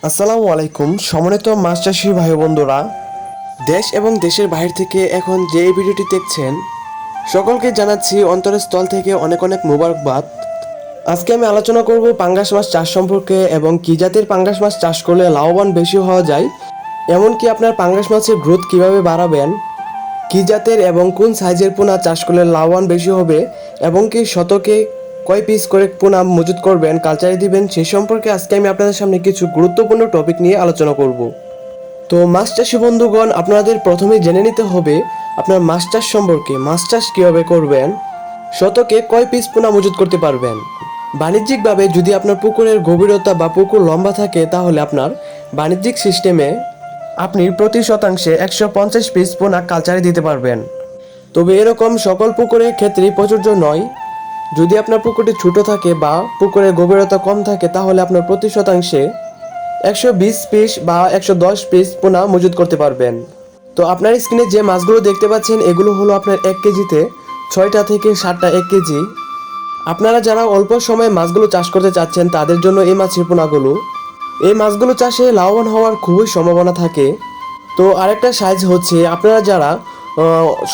আসসালামু আলাইকুম সম্মানিত মাছ চাষী ভাই বন্ধুরা, দেশ এবং দেশের বাইরে থেকে এখন যে এই ভিডিওটি দেখছেন সকলকে জানাচ্ছি অন্তরের স্থল থেকে অনেক অনেক মোবারকবাদ। আজকে আমি আলোচনা করব পাঙ্গাস মাছ চাষ সম্পর্কে এবং কি জাতের পাঙ্গাস মাছ চাষ করলে লাভবান বেশি হওয়া যায়, এমনকি আপনার পাঙ্গাস মাছের গ্রোথ কিভাবে বাড়াবেন, কি জাতের এবং কোন সাইজের পোনা চাষ করলে লাভবান বেশি হবে এবং কি শতকে কয় পিস করে পোনা মজুত করবেন, কালচারে দিবেন, সেই সম্পর্কে আজকে আমি আপনাদের সামনে কিছু গুরুত্বপূর্ণ টপিক নিয়ে আলোচনা করব। তো মাছ চাষী বন্ধুগণ, আপনাদের প্রথমেই জেনে নিতে হবে আপনার মাছ চাষ সম্পর্কে, মাছ চাষ কীভাবে করবেন, শতকে কয় পিস পোনা মজুত করতে পারবেন। বাণিজ্যিকভাবে যদি আপনার পুকুরের গভীরতা বা পুকুর লম্বা থাকে তাহলে আপনার বাণিজ্যিক সিস্টেমে আপনি প্রতি শতাংশে 150 পিস পোনা কালচারে দিতে পারবেন। তবে এরকম সকল পুকুরের ক্ষেত্রেই প্রযোজ্য নয়। যদি আপনার পুকুরটি ছোট থাকে বা পুকুরের গভীরতা কম থাকে তাহলে আপনার প্রতি শতাংশে 120 পিস বা 110 পিস পোনা মজুত করতে পারবেন। তো আপনার স্ক্রিনে যে মাছগুলো দেখতে পাচ্ছেন এগুলো হলো আপনার 1 কেজিতে 6টা থেকে 7টা 1 কেজি। আপনারা যারা অল্প সময়ে মাছগুলো চাষ করতে চাচ্ছেন তাদের জন্য এই মাছের পোনাগুলো, এই মাছগুলো চাষে লাভবান হওয়ার খুবই সম্ভাবনা থাকে। তো আরেকটা সাইজ হচ্ছে আপনারা যারা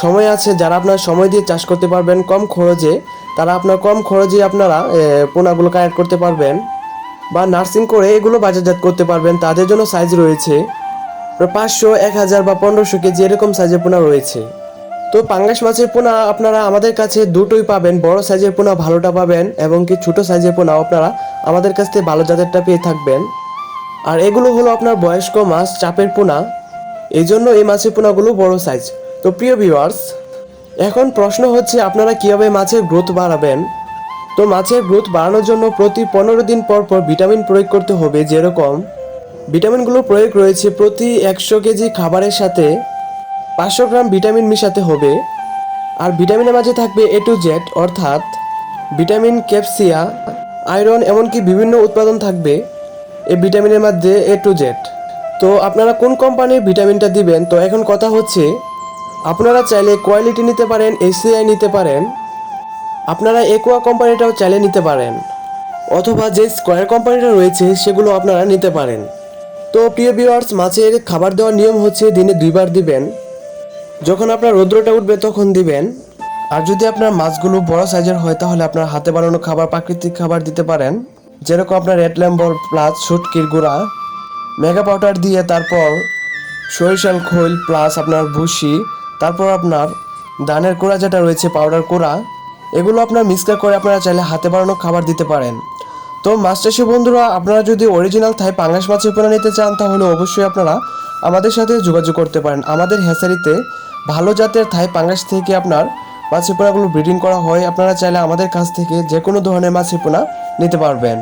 সময় আছে, যারা আপনার সময় দিয়ে চাষ করতে পারবেন কম খরচে, তারা আপনার কম খরচে আপনারা পোনাগুলো কালেক্ট করতে পারবেন বা নার্সিং করে এগুলো বাজারজাত করতে পারবেন, তাদের জন্য সাইজ রয়েছে 500, 1000 বা 1500 কেজি এরকম সাইজের পোনা রয়েছে। তো পাঙ্গাস মাছের পোনা আপনারা আমাদের কাছে দুটোই পাবেন, বড় সাইজের পোনা ভালোটা পাবেন এবং কি ছোট সাইজের পোনাও আপনারা আমাদের কাছ থেকে ভালো জাতেরটা পেয়ে থাকবেন। আর এগুলো হলো আপনার বয়স্ক মাছ, চাপের পোনা, এই জন্য এই মাছের পোনাগুলো বড় সাইজ। তো প্রিয় ভিউয়ার্স, এখন প্রশ্ন হচ্ছে আপনারা কীভাবে মাছের গ্রোথ বাড়াবেন। তো মাছের গ্রোথ বাড়ানোর জন্য প্রতি 15 দিন পর পর ভিটামিন প্রয়োগ করতে হবে। যেরকম ভিটামিনগুলো প্রয়োগ রয়েছে, প্রতি 100 কেজি খাবারের সাথে 500 গ্রাম ভিটামিন মিশাতে হবে। আর ভিটামিনের মাঝে থাকবে A to Z, অর্থাৎ ভিটামিন, ক্যাপসিয়া, আয়রন, এমনকি বিভিন্ন উৎপাদন থাকবে এই ভিটামিনের মধ্যে A to Z। তো আপনারা কোন কোম্পানির ভিটামিনটা দিবেন, তো এখন কথা হচ্ছে আপনারা চাইলে কোয়ালিটি নিতে পারেন, ACI নিতে পারেন, আপনারা একোয়া কোম্পানিটাও চাইলে নিতে পারেন, অথবা যে স্কয়ার কোম্পানিটা রয়েছে সেগুলো আপনারা নিতে পারেন। তো প্রিয় ভিউয়ার্স, মাছের খাবার দেওয়ার নিয়ম হচ্ছে দিনে 2 বার দিবেন, যখন আপনার রৌদ্রটা উঠবে তখন দিবেন। আর যদি আপনার মাছগুলো বড় সাইজের হয় তাহলে আপনার হাতে বানানো খাবার, প্রাকৃতিক খাবার দিতে পারেন, যেরকম আপনার রেড ল্যাম্বল প্লাস শুটকির গুঁড়া, মেগা পাউডার দিয়ে, তারপর সরিষার খোল প্লাস আপনার ভুসি, তারপর আপনার ধানের কুড়া যেটা রয়েছে পাউডার কুড়া, এগুলো আপনার মিক্সচার করে আপনারা চাইলে হাতে বানানো খাবার দিতে পারেন। তো মাছ চাষী বন্ধুরা, আপনারা যদি অরিজিনাল থাই পাঙ্গাস মাছের পোনা নিতে চান তাহলে অবশ্যই আপনারা আমাদের সাথে যোগাযোগ করতে পারেন। আমাদের হ্যাচারিতে ভালো জাতের থাই পাঙ্গাস থেকে আপনার মাছের পোনাগুলো ব্রিডিং করা হয়। আপনারা চাইলে আমাদের কাছ থেকে যে কোনো ধরনের মাছের পোনা নিতে পারবেন।